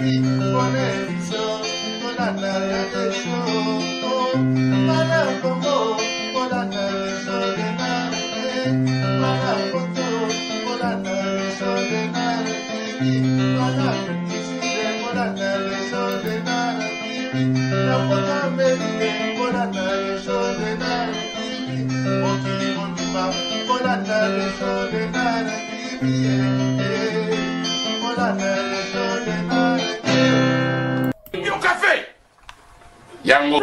Yo café yango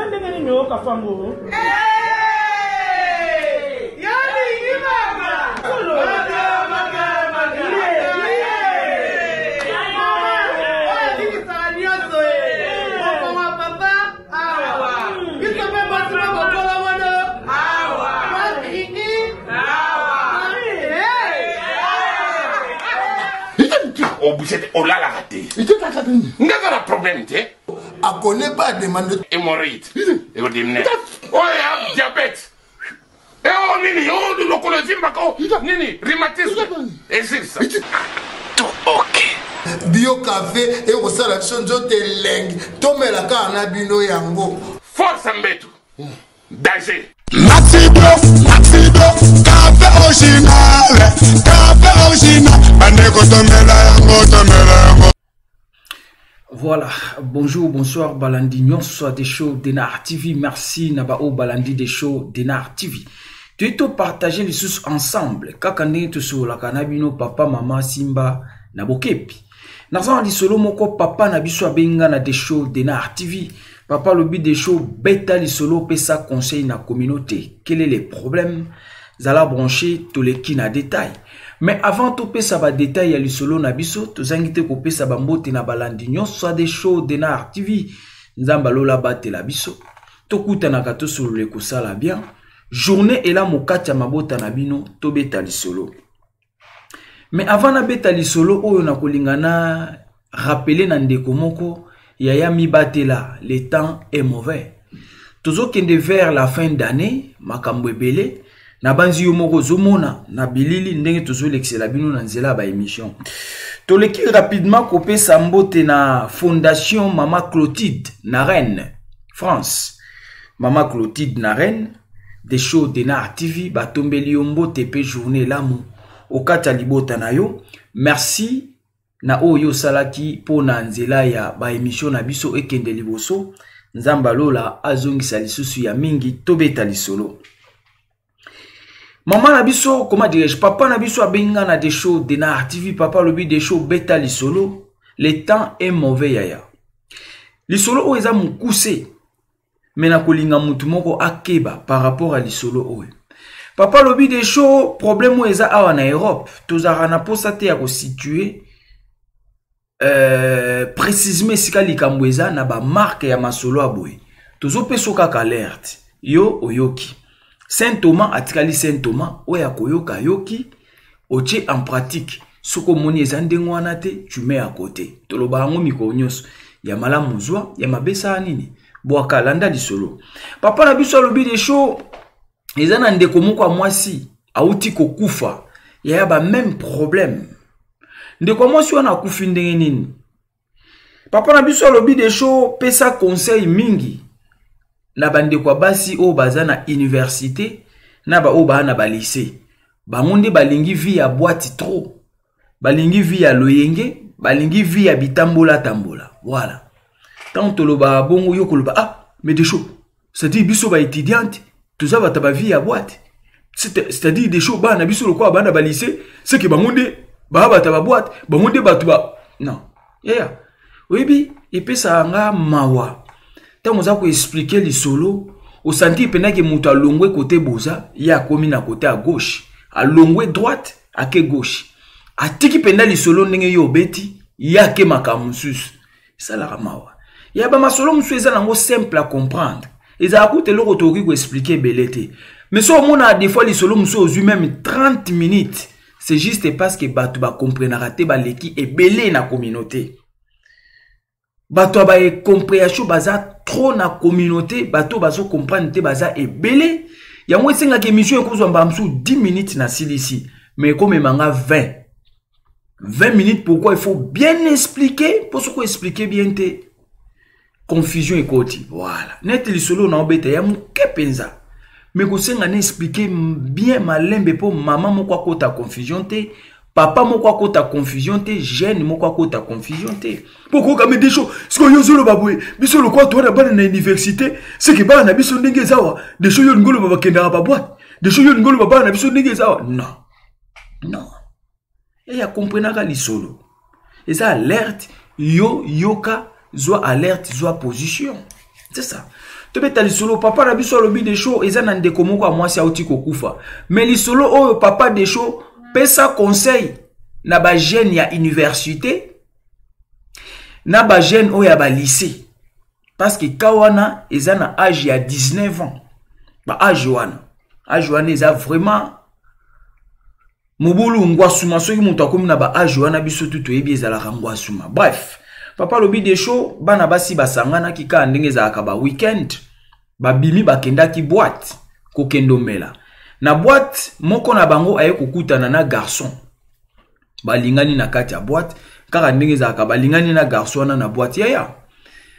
oh là la raté. N'a pas de problème, tu sais. A connaît pas demande Hémorroïde. Et vous dites, oh, il y a diabète. Et oh, nini, oh, le colonie, nini, rhumatisme. Et c'est ça. Tout ok. Bio café et au salade chonjo te leng. Tome la kana bino yango. Force Mbetu. Danger. Maxido, café original, bandeko tomela yango. Voilà, bonjour, bonsoir, Balandi, nyon soit des shows Denar TV, merci Nabao Balandi des shows Denar TV. Tu es tout partagé les sous ensemble, kakane tu sur la kanabino, papa, maman, Simba, Nabokepi. Nazan di solo moko papa nabiso abenga na des shows Denar TV. Papa le but des shows bêta li solo pesa conseil na communauté. Quel est les problèmes? Zala brancher tous les qui na détail. Mais avant tout pesa ba détail ya li solo nabiso, to zangite ko pesa ba mbote na balandi nyon soit des shows Denar TV. Nzamba lola bate la biso. To kuta na kato solo le kosala bien. Journée et la mokati ya mabota na bino to beta li solo. Mais avant na beta li solo oyo na kolingana rappeler na ndeko moko yaya mi batela, le temps est mauvais. Tozo kende vers la fin d'année, makambo ebele, na banzi yo moko zomona, na bilili ndenge tozo lexela bino na nzela ba émission. Toleki rapidement kopé sambote na fondation Mama Clotilde na Rennes, France. Mama Clotilde na Rennes, des shows Denar TV, batombeli yombo tepe journée l'amour. Okata libota na yo, merci. Na oyo salaki po na nzela ya ba émission na biso ekende liboso nzamba lola azongisa lisusu ya mingi tobeta lisolo. Maman na biso, comment dirais-je, papa na biso abenga na des shows Denar TV, papa lobi des shows beta lisolo. Le temps est mauvais yaya. Lisolo o eza mukuse. Mena kolinga mutu moko akeba par rapport à lisolo o. Papa lobi des shows problème o eza awa na Europe. Tozara na posa te ya ko situer précisément sika likambweza na ba marque ya masolo aboy. Tozo peso kaka alerte. Yo oyoki. Saint Thomas atikali Saint Thomas oya koyoka yoki oche en pratique. Soko moni ezandengo wana te tu mets à côté. Toloba ngo miko nyos ya malamu zwa ya mabesa nini. Boaka landa lisolo. Papa na biso lobi des shows ezana ndeko moko mwasi auti kokufa. Ya ba même problème. Ndeko mwasi wana akufi ndenge nini? Papa na biso lobi des shows pesa conseil mingi. Na bandeko basi o baza na université na ba o ba na ba lycée. Ba monde balingi vie ya boîte trop. Balingi vie ya loyenge, balingi vie ya bitambola tambola. Voilà. Tant to loba bongo yo koloba ah mais des shows. C'est-à-dire biso ba étudiante, tout ça va ta ba vie ya boîte. C'est-à-dire des shows ba na biso lo kwa ba na ba lycée, c'est que ba monde ba ta ba boîte, ba monde ba tu ba. Non. Yeah. Oui, et puis ça nga mawa. Tant moza ko expliquer li solo, au senti pena ke mutu alongwe côté boza, ya komi na côté à gauche, alongwe droite, à ke gauche. Atiki pena li solo ndenge yo beti, ya ke makamusus. Ça la mawa. Ya ba masolo musu eza nango simple à comprendre. Eza akute loko toki ko expliquer belete. Mais so mona des fois li solo musu ozu même 30 minutes. C'est juste parce que batu ba comprendre te ba leki et belé na communauté. Bato ba e compréhension baza trop na communauté, bato bazo comprendre te baza e belé. Ya mwe senga ke émission ekozwa mbamsu 10 minutes na silisi, mais comme manga 20. 20 minutes, pourquoi il faut bien expliquer, pour ce qu'on expliquer bien te confusion et côté. Voilà. Net li solo na obete ya muke penza. Mais ko senga na expliquer bien malembe pour maman mo kwa kota confusion te, papa mo kwa kota confusion te, jeune mo kwa kota confusion te. Pourquoi ka me des choses, ce que yo solo babwe, biso lo kwa to na bana na université, c'est que bana biso ndenge zawa, des choses yo ngolo baba kenda ba boîte, des choses yo ngolo baba na biso ndenge zawa. Non. Non. Et ya comprenaka li solo. Et ça alerte yo yoka soit alerte, soit position. C'est ça. Tu peux t'aller solo, papa na biso lobi des shows, et ça n'a de comment quoi moi c'est outil kokufa. Mais li solo, oh papa des shows, pesa conseil, na ba jeune ya université, na ba jeune oh ya ba lycée. Parce que kawana, et ça na âge ya 19 ans. Ba âge wana. Âge wana, ils a vraiment, mobulu ngwasuma, so ki mutakomi na ba âge wana biso tuto ebi ezalaka ngwasuma. Bref. Papa lobi des shows, bana basi basangana kika ndenge za akaba weekend, babimi bakenda ki boîte, kokendo mela. Na boîte, moko na bango aye kokutana na garçon. Balingani na kati ya boîte, kaka ndenge za akaba lingani na garçon na boîte yaya.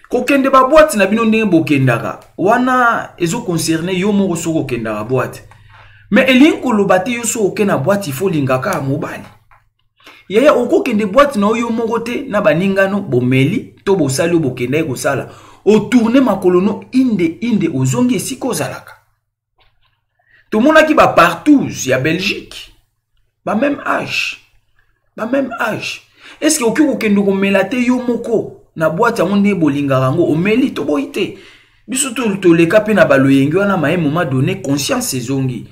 Kokende ba boîte na bino ndenge bokendaka. Wana ezo concerné yo moko so kokendaka boîte. Mais elinko lobate yo so okena boîte il faut lingaka mobali. Yaya oko kende boîte na oyo mongote na baningano bomeli to bosali bokende ko sala o tourner makolono inde ozongi esiko zalaka. To mona ki ba partout ya Belgique. Ba même âge. Est-ce que okiko kende ko melate yo moko na boîte ya monde bolingaka ngo omeli to boite. Biso to leka pe na baloyengi wana ma moment donné conscience ezongi.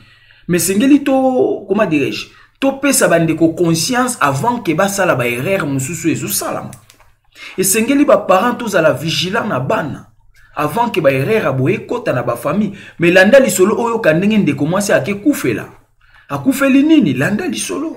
Mais sengeli to comment dirais-je? To pesa bandeko conscience avant que basala ba erreur mususu ezo salama. Et sengeli ba parents tous à la vigilant na bana avant que ba erreur aboye kota na ba famille. Mais landa li solo oyo kandenge ndeko mwasi ake kufela. Akufeli nini landa li solo.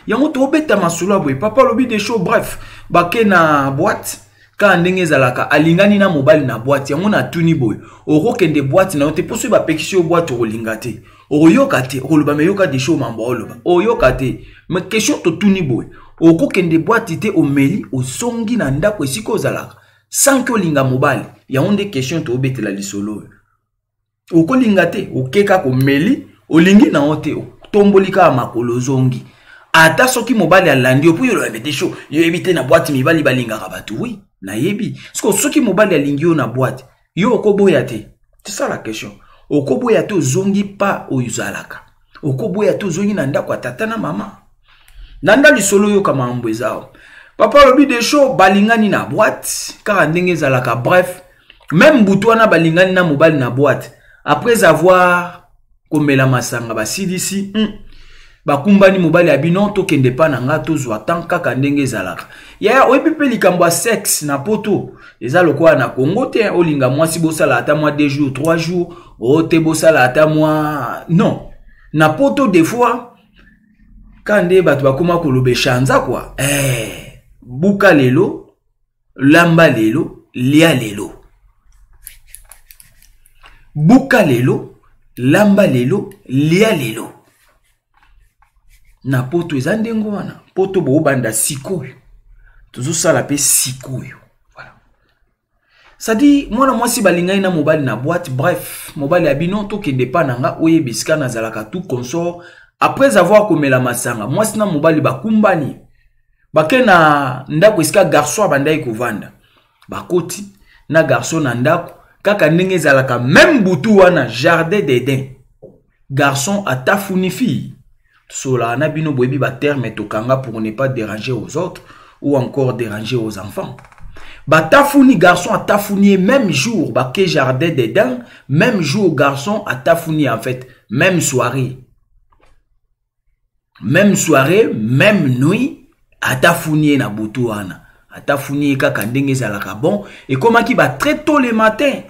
Yango to beta masolo aboye papa lobi des shows bref bake na boîte ka ndenge zalaka alingani na mobile na boîte yango na tuni boy. Oko kende boîte na ote poso ba pekisio boîte olingate. Oyokate, oloba me yoka des shows mamba oloba. Oyokate, mais question to tuni boy. Oko kende boîte ite omeli osongi na ndako esiko zalaka. Sans que linga mobile, ya onde question to obetela lisolo. Oko lingate, okeka ko meli, olingi na ote, tombolika makolo zongi. Ata soki mobile alandi opo yolo be des shows, yo ebite na boîte mibali balinga rabatu oui, na yebi. Soki mobile alingi yo na boîte, yo okoboya te. C'est ça la question. Okoboya to zongi pa oyuzalaka. Okoboya to zongi na ndako tata na mama. Nanda lisolo yo kama mbwezao. Papa lobi des shows balingani na boîte. Car ndenge zalaka bref. Même boutouana balingani na mobile na boîte. Après avoir komela masanga basidisi. Bakumbani mobile abino to kende pa na nga to zwa tanka kandenge zalaka. Ya oyepepe likambo sexe na poto. Eza lokwa na Congo te olinga mwasi bosala ata mwa 2 jours 3 jours o te bosala ata mwa non na poto des fois kande batu bakoma kolobe chanza kwa buka lelo lamba lelo lia lelo buka lelo lamba lelo lia lelo na poto eza ndengo wana poto bo banda sikoyo tuzo sala pe sikoyo. Ça dit, moi, moi, si balingai na mobile na boîte, bref, mobile abino, to kende pa nanga, oye biska na zalaka tout consort, après avoir commis la masanga, moi, si na mobile bakumbani, bake na ndako iska garçon abandai kovanda, bakoti, na garçon na ndako, kaka ndenge zalaka, même butu wana, jardin d'Eden, garçon atafuni fille, sola na bino boebi ba terme tokanga pour ne pas déranger aux autres, ou encore déranger aux enfants. Batafuni garçon a tafuni même jour, baké jardin d'Eden, même jour garçon a tafuni en fait, même soirée, même nuit, a tafuni na butuana, a tafuni kaka ndenge zalaka bon, et comment qui va très tôt le matin,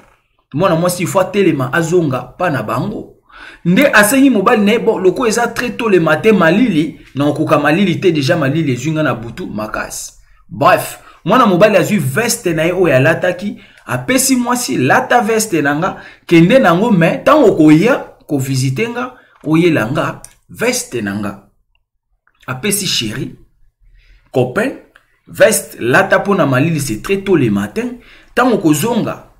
moi si fois téléma azonga pas na bango, nde asengi mobile ne bon loko eza très tôt le matin malili, non koka malili te déjà malili zunga na butu makas, bref. Moi na mobile azu veste na yo ya lataki apesi mwasi lata veste nanga kende nango me tango koya ko visiter nga oyelanga veste nanga apesi chéri copain, veste, lata pona malili, c'est très tôt le matin. Tant que zonga,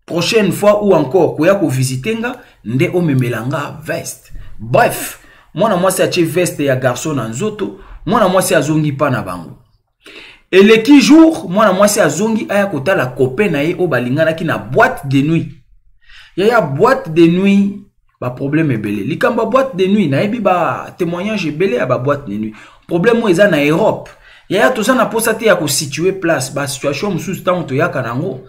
prochaine fois ou encore, koya ko visitenga, nde o memelanga veste. Bref, moi c'est ache veste ya garçon en zoto, moi c'est azongi pa na bango. Et le qui jour, moi c'est azongi aya kota la copain na ye o balingana ki na boîte de nuit. Yaya boîte de nuit, ba problème belé. Likamba boîte de nuit, na ebi ba témoignage belé à ba boîte de nuit. Problème moi eza na Europe. Yaya tout ça na posate ya ko situer place, ba situation mususu tant to yaka nango.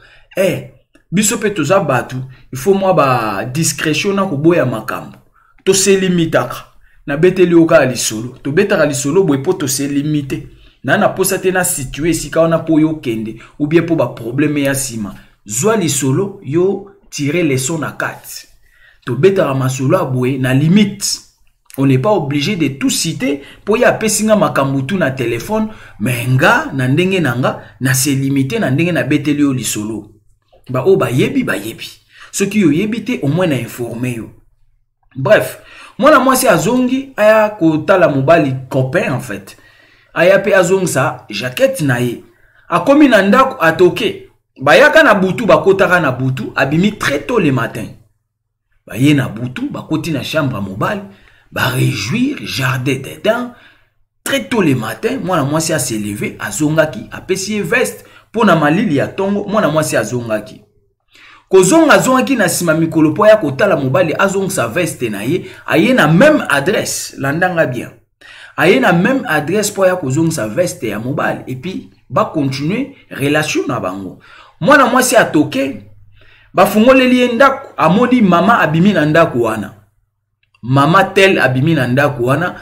Biso pe to za batu, il faut moi ba discrétion na ko boya makambo. To se limitaka. Na beteli oka lisolo. To betaka lisolo boy po to se limiter. Na posate na situer sika ona po yo kende ou bien po ba problème ya sima. Zwa lisolo yo tirer les sons à 4. To betara masolo aboué na limite. On n'est pas obligé de tout citer pour y appeler singa makamutu na téléphone, mais nga na ndenge nanga na se limiter na ndenge na beteli yo lisolo. Ba o ba yebi. Ce qui yo yebite au moins na informer yo. Bref, moi c'est azongi aya kota la mobali copain en fait. Aya pe azong sa jaquette na ye. Akomi na ndako atoke. Bayaka na butu bakotaka na butu abimi très tôt le matin. Baye na butu bakoti na chambre à mobile ba réjouir jardin dedans très tôt le matin. Moi c'est à se lever azongaki apesi veste pour na malili ya tongo. Moi c'est azongaki. Kozonga zongaki na sima mikolo po ya kotala mobile azong sa veste na ye aye na même adresse landanga bien. Aye na même adresse po ya kozong sa veste ya mobile et puis ba continuer relation na bango. Moi c'est à toke ba fungoleli ndako amodi mama abimi na ndako wana. Mama tel abimi na ndako wana.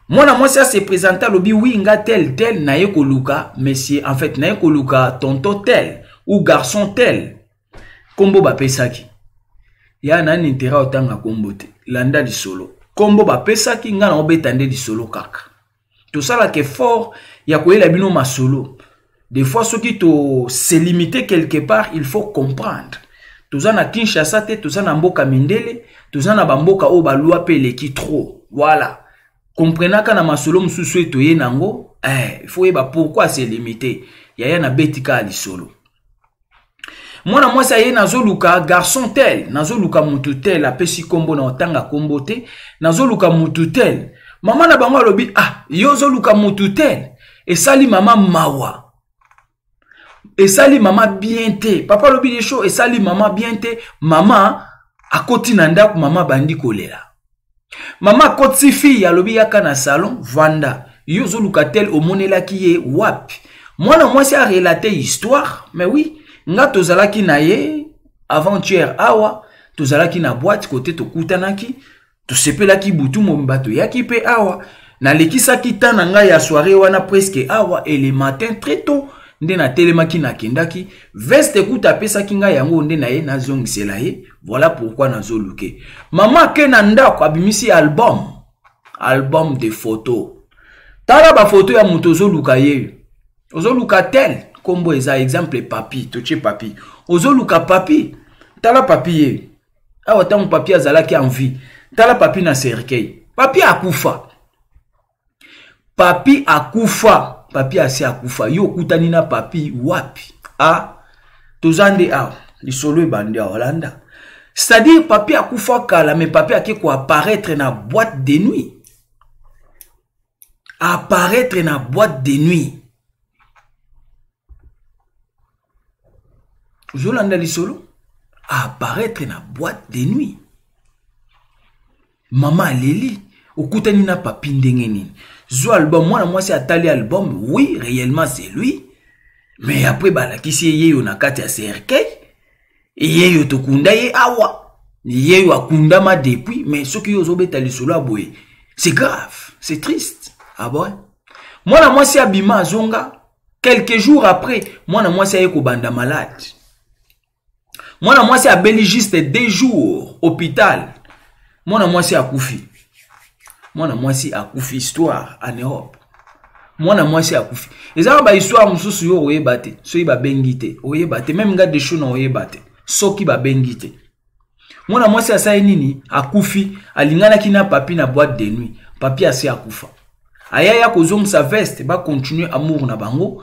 Moi c'est à se présenter lobi oui nga tel na ye koluka monsieur en fait na ye koluka tonton tel ou garçon tel. Kombo ba pesaki. Ya na intérêt otanga kombo te. Landa di solo. Kombo ba pesaki nga na obetande di solo kaka. Tout ça là que fort ya koyela bino ma solo. Des fois ceux qui te se limiter quelque part, il faut comprendre. Tout ça na Kinshasa te, tout ça na mboka mindele, tout ça na bamboka o balua pe leki trop. Voilà. Comprenez ka na masolo mususu etoye nango, il faut yeba pourquoi se limiter. Ya na betika ali solo. Moi ça y est nazoluka garçon tel, nazoluka mutu tel apesi kombo na otanga kombo te, nazoluka mutu tel. Maman na bango lobi yo zoluka mutu tel et sali maman mawa. Et sali maman bien te. Papa lobi des choses et sali maman bien te. Maman akoti na ndako maman bandi kolela. Maman akoti fille ya lobi yaka na salon vanda. Yo zoluka tel omonela ki ye wapi. Moi c'est à relater histoire, mais oui. Nga tozalaki na ye avant-hier awa tozalaki na boîte côté to kutanaki to sepelaki butu mombato yaki pe awa na lekisaki tana nga ya soirée wana presque awa et le matin très tôt nde na telemaki na kendaki veste kuta pesaki nga yango nde na ye na zongisela ye. Voilà pourquoi nazoluke mama ke na ndako abimisi album de photos tala ba photo ya muto zoluka ye ozoluka tel kombo eza exemple papi toche papi ozoluka papi tala papi ye awa tango papi azalaki en vie tala papi na cercueil papi akufa papi asi akufa yo kutani na papi wapi tozande lisolo ebandi a Hollanda c'est-à-dire papi akufa kala mais papi ake ko apparaître na boîte de nuit Zolanda lisolo apparaître na boîte de nuit. Maman Leli okutani na papi ndenge nini. Zo album moi c'est atali album oui réellement c'est lui. Mais après balakisi yeyo na kati ya cercueil yeyo tokunda ye awa. Yeyo akundama depuis mais ce qui ozobeta lisolo aboye. C'est grave, c'est triste. Ah bon? Moi c'est abima zonga quelques jours après moi c'est ko banda malade. Moi c'est à Beli juste 2 jours hôpital. Moi c'est à Koufi. Moi c'est à Koufi histoire en Europe. Moi c'est à Koufi. Les ba histoire mususu yo oyebate. So iba bengite. Oyebate même gars de chou na oyebate. So ki ba bengite. Moi c'est à ça nini à Koufi alingana kina papi na boîte de nuit. Papi assez à Koufa. ayaya kozong sa veste ba continuer amour na bango.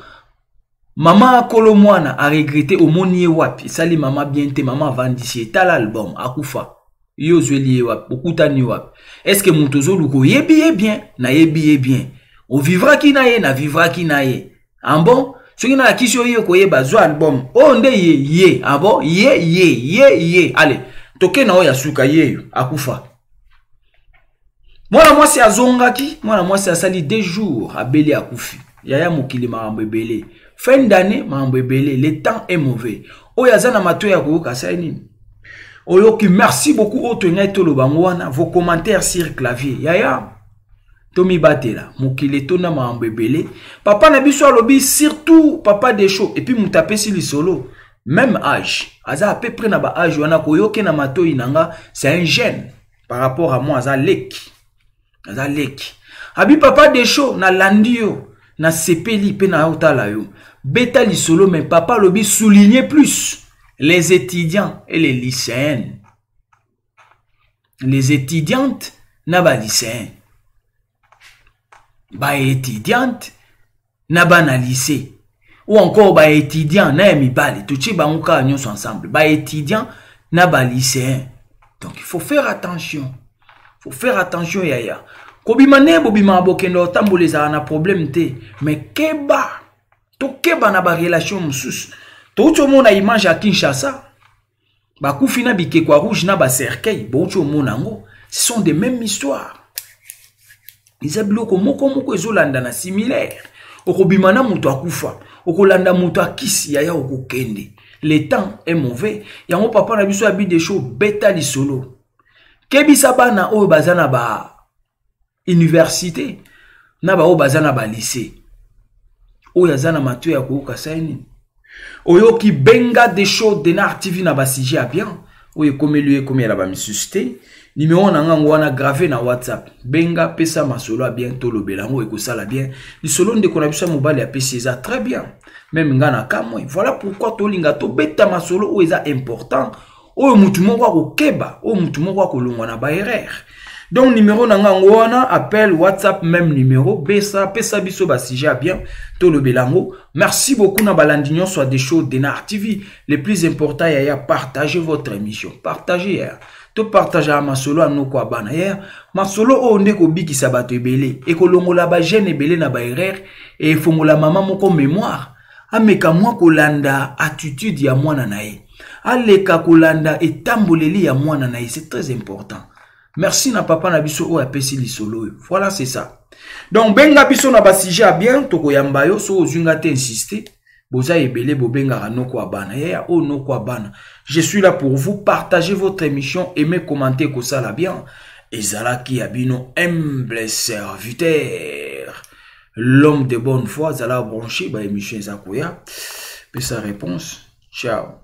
Maman Kolo Mwana a regretté au moni wapi sali maman bien te maman vandisi eta l'album akufa yo zweli wapi okutani wapi est-ce que montozo luko yebi bien na yebi bien o vivra ki na ye na vivra ki na ye en bon soki na kisi yo ko yeba zo album o nde ye en bon ye allez toke na o ya suka ye akufa mwana mwasi azongaki mwana mwasi asali 2 jours abeli akufi yaya mokili marambo ebele fin d'année marambo ebele le temps est mauvais oyo aza na mato ya koyoka sa nini oyoki merci beaucoup oto ngai toloba ngwana vos commentaires sur clavier yaya tomi batela mokili tona marambo ebele papa na biso alobi surtout papa des shows et puis mutapesi lisolo même âge aza à peu près na ba âge wana koyoke na mato inanga c'est un jeune par rapport à moi aza leki abi papa des shows na landio na sepeli pe na otala yo beta lisolo mais papa lobi souligner plus les étudiants et les lycéens, les étudiantes na ba lycéens, ba étudiante na ba na lycée ou encore ba étudiant na mibali tuchi ba nguka nyonso ensemble ba étudiant na ba lycéen. Donc il faut faire attention. Yaya. Kobima ne bobima bokendo tamboleza na problème te mais keba to keba na ba relation mususu to mona image à Kinshasa ba kufina bike kwa rouge na ba cercueil bo mona ngo ce sont des mêmes histoires izabiloko moko ezolanda na similaire okobima na muto akufa okolanda muto akisi yaya okokende le temps est mauvais yango papa na biso abi des choses beta lisolo kebisa bana oyo bazana ba université na ba bazana ba lycée oyo azana matu ya koyoka saini oyo ki benga des choses de Nar TV na ba sujet bien oyo komelu comme la ba misuste numéro na ngango wana gravé na WhatsApp benga pesa masolo bien to lobelango eko sala bien lisolo ndeko na biso mobile ya PCza très bien même ngana kamwe voilà pourquoi to linga to beta masolo oyo eza important oyo mutu moko akokeba oyo mutu moko akolongwa na ba erreur. Donc numéro nangango wana appel WhatsApp même numéro besa pesa biso ba sujet bien to le belango. Merci beaucoup na balandinyo soit des shows de Nar TV. Le plus important yaya partagez votre émission. Partagez ya. To partager ma solo anoko abana ya. Ma solo o ndeko biki sabato ebele e kolongola ba jeune ebele na ba erreur et fongola maman moko mémoire. Ameka mwa kolanda attitude ya mwana na ye. Aleka kolanda etamboleli ya mwana na ye, c'est très important. Merci na papa na biso o apesi lisolo. Voilà, c'est ça. Donc benga biso na ba sujet bien toko yamba yo so ozunga te insister. Boza ebele bobenga noko abana. Ya o noko abana. Je suis là pour vous partager votre émission, aimer, commenter ko sala bien. Ezalaki abino humble serviteur. L'homme de bonne foi zala branché ba émission Zakoya. Puis sa réponse. Ciao.